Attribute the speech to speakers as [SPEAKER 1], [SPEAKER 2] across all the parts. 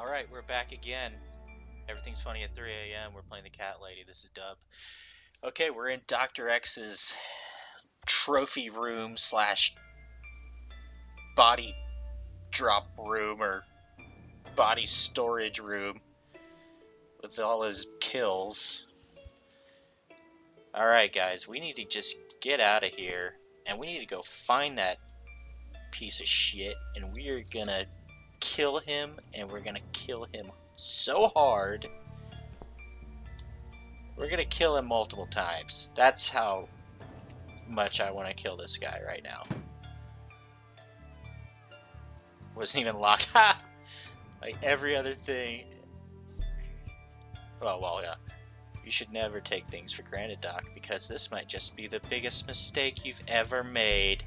[SPEAKER 1] Alright, we're back again. Everything's funny at 3 a.m. We're playing the cat lady. This is Dub. Okay, we're in Dr. X's trophy room slash body drop room or body storage room with all his kills. Alright, guys, we need to just get out of here and we need to go find that piece of shit and we are gonna kill him, and we're gonna kill him so hard. We're gonna kill him multiple times. That's how much I want to kill this guy right now. Wasn't even locked. Like every other thing. Oh, well, yeah. You should never take things for granted, Doc, because this might just be the biggest mistake you've ever made.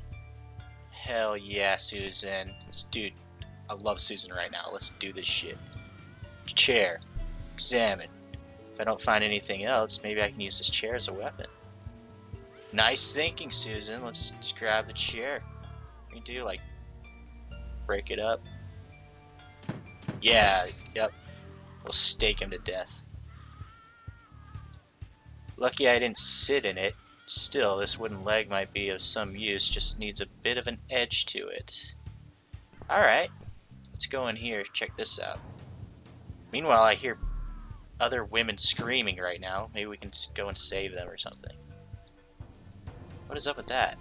[SPEAKER 1] Hell yeah, Susan. Dude, I love Susan right now. Let's do this shit. Chair. Examine. If I don't find anything else, maybe I can use this chair as a weapon. Nice thinking, Susan. Let's just grab the chair. What do you do? Like, break it up? Yeah, yep. We'll stake him to death. Lucky I didn't sit in it. Still, this wooden leg might be of some use, just needs a bit of an edge to it. Alright, let's go in here, check this out. Meanwhile, I hear other women screaming right now. Maybe we can go and save them or something. What is up with that?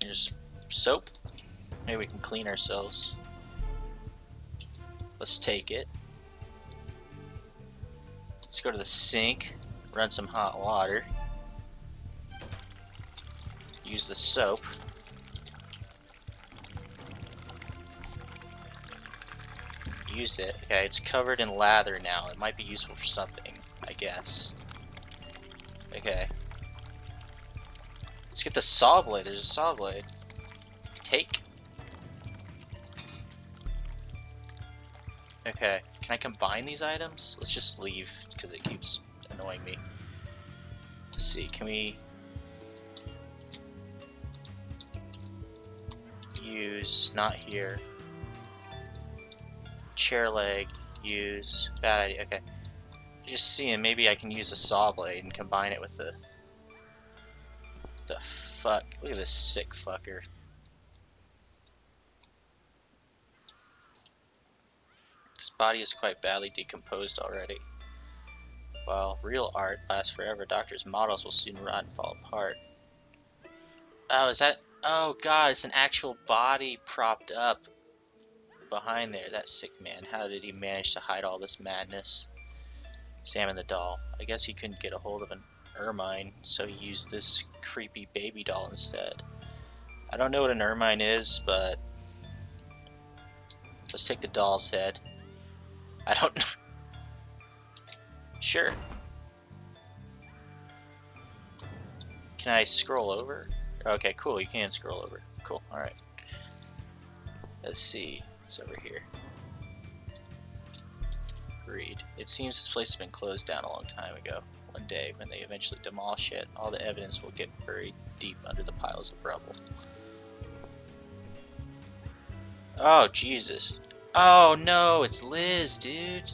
[SPEAKER 1] There's soap. Maybe we can clean ourselves. Let's take it. Let's go to the sink, run some hot water, use the soap. Use it. Okay, it's covered in lather now. It might be useful for something, I guess. Okay. Let's get the saw blade. There's a saw blade. Take. Okay. Can I combine these items? Let's just leave because it keeps annoying me. Let's see. Can we use? Not here. Chair leg. Use. Bad idea. Okay. Just seeing. Maybe I can use the saw blade and combine it with the fuck. Look at this sick fucker. This body is quite badly decomposed already. While real art lasts forever, Doctor's models will soon rot and fall apart. Oh, is that? Oh god, it's an actual body propped up behind there. That sick man. How did he manage to hide all this madness? Examine the doll. I guess he couldn't get a hold of an ermine, so he used this creepy baby doll instead. I don't know what an ermine is, but let's take the doll's head. I don't know. Sure. Can I scroll over? Okay, cool, you can scroll over. Cool, alright. Let's see. It's over here. Read. It seems this place has been closed down a long time ago. One day, when they eventually demolish it, all the evidence will get buried deep under the piles of rubble. Oh, Jesus. Oh, no, it's Liz, dude.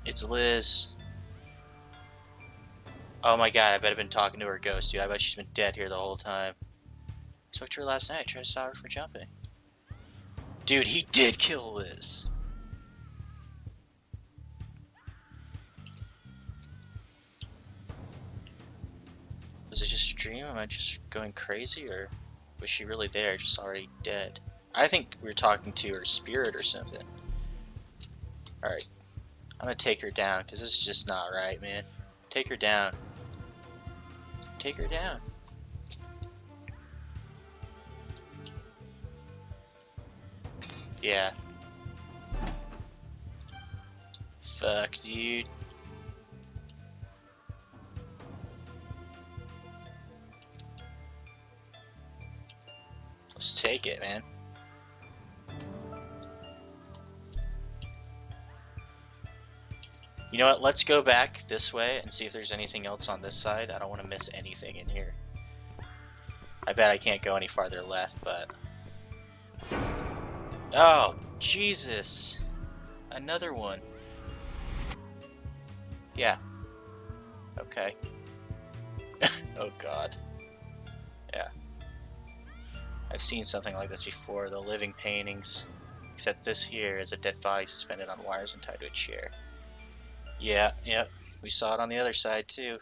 [SPEAKER 1] It's Liz. Oh my god, I bet I've been talking to her ghost, dude. I bet she's been dead here the whole time. I spoke to her last night, tried to stop her from jumping. Dude, he did kill Liz. Was it just a dream? Am I just going crazy, or was she really there, just already dead? I think we were talking to her spirit or something. Alright. I'm gonna take her down, because this is just not right, man. Take her down. Take her down. Yeah. Fuck, dude. Let's take it, man. You know what, let's go back this way and see if there's anything else on this side. I don't want to miss anything in here. I bet I can't go any farther left, but... Oh, Jesus! Another one. Yeah. Okay. Oh god. Yeah. I've seen something like this before, the living paintings. Except this here is a dead body suspended on wires and tied to a chair. Yeah, yep. We saw it on the other side too.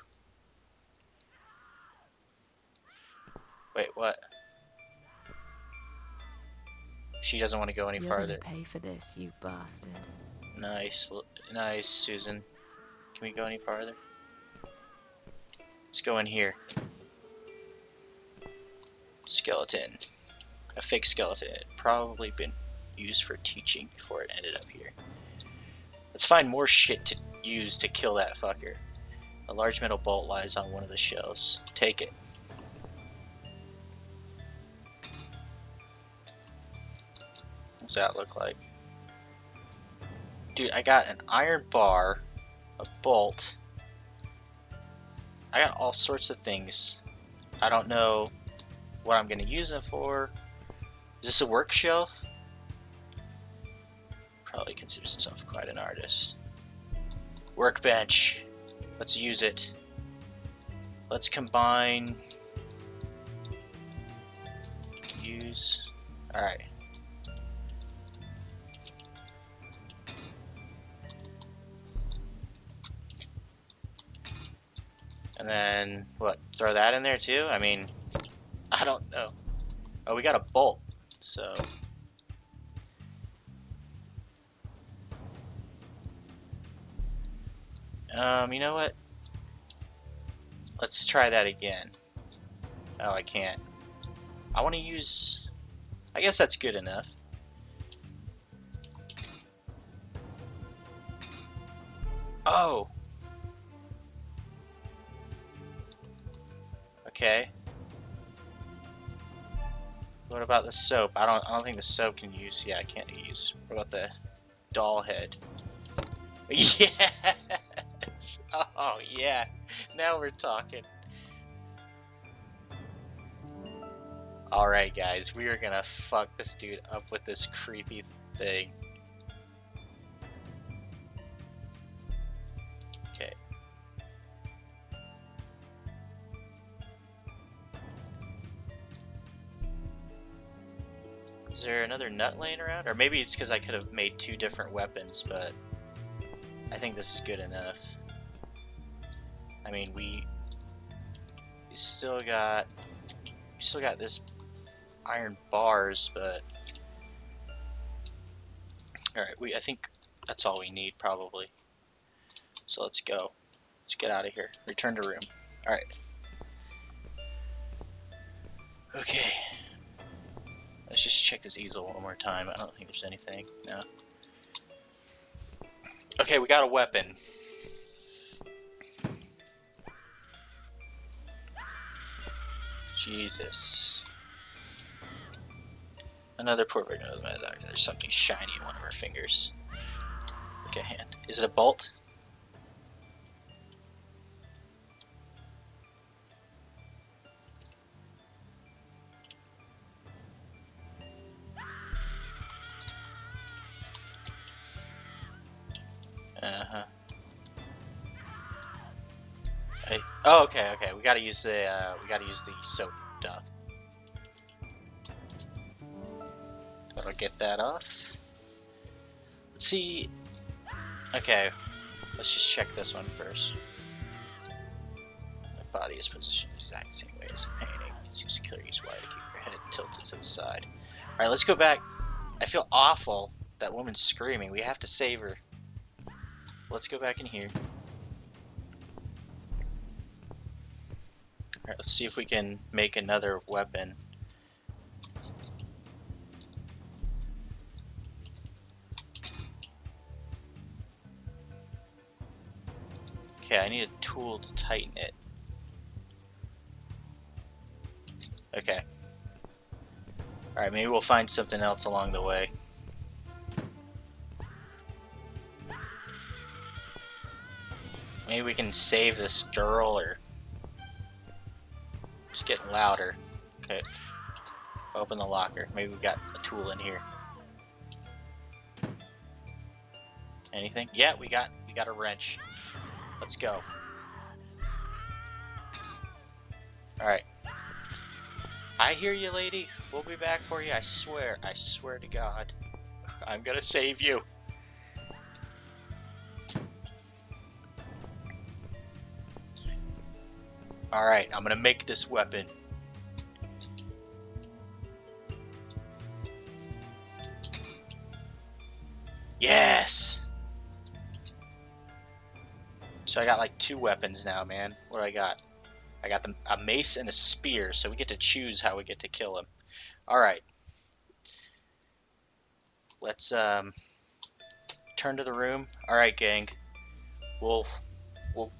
[SPEAKER 1] Wait, what? She doesn't want to go any farther.
[SPEAKER 2] You're gonna pay for this, you bastard.
[SPEAKER 1] Nice, nice, Susan. Can we go any farther? Let's go in here. Skeleton. A fake skeleton. It had probably been used for teaching before it ended up here. Let's find more shit to use to kill that fucker. A large metal bolt lies on one of the shelves. Take it. What's that look like? Dude, I got an iron bar, a bolt. I got all sorts of things. I don't know what I'm gonna use it for. Is this a work shelf? Probably considers himself quite an artist. Workbench. Let's use it. Let's combine. Use. Alright. And then, what, throw that in there too? I mean, I don't know. Oh, we got a bolt, so... you know what? Let's try that again. Oh, I can't. I want to use... I guess that's good enough. Oh! Okay. What about the soap? I don't think the soap can use. Yeah, I can't use. What about the doll head? Yes. Oh yeah. Now we're talking. All right, guys. We are gonna fuck this dude up with this creepy thing. Okay. Is there another nut laying around? Or maybe it's because I could have made two different weapons, but I think this is good enough. I mean, we still got this iron bars, but all right, I think that's all we need probably. So let's go. Let's get out of here. Return to room. All right. Okay. Let's just check this easel one more time. I don't think there's anything. No. Okay, we got a weapon. Jesus. Another poor version of the Mad Doctor. There's something shiny in one of our fingers. Look at hand. Is it a bolt? Uh-huh. Oh, okay, okay. We gotta use the soap. Duh. Gotta get that off. Let's see. Okay, let's just check this one first. The body is positioned the exact same way as a painting. Use the killer use wire to keep your head tilted to the side. All right, let's go back. I feel awful. That woman's screaming. We have to save her. Let's go back in here. Alright, let's see if we can make another weapon. Okay, I need a tool to tighten it. Okay. Alright, maybe we'll find something else along the way. Maybe we can save this girl, or... It's getting louder. Okay. Open the locker. Maybe we got a tool in here. Anything? Yeah, we got a wrench. Let's go. Alright. I hear you, lady. We'll be back for you. I swear to God. I'm gonna save you. Alright, I'm gonna make this weapon. Yes! So I got like 2 weapons now, man. What do I got? I got a mace and a spear, so we get to choose how we get to kill him. Alright. Let's turn to the room. Alright, gang. We'll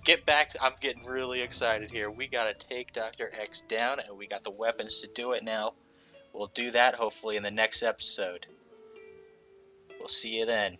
[SPEAKER 1] get back to, I'm getting really excited here. We gotta take Dr. X down, and we got the weapons to do it now. We'll do that hopefully in the next episode. We'll see you then.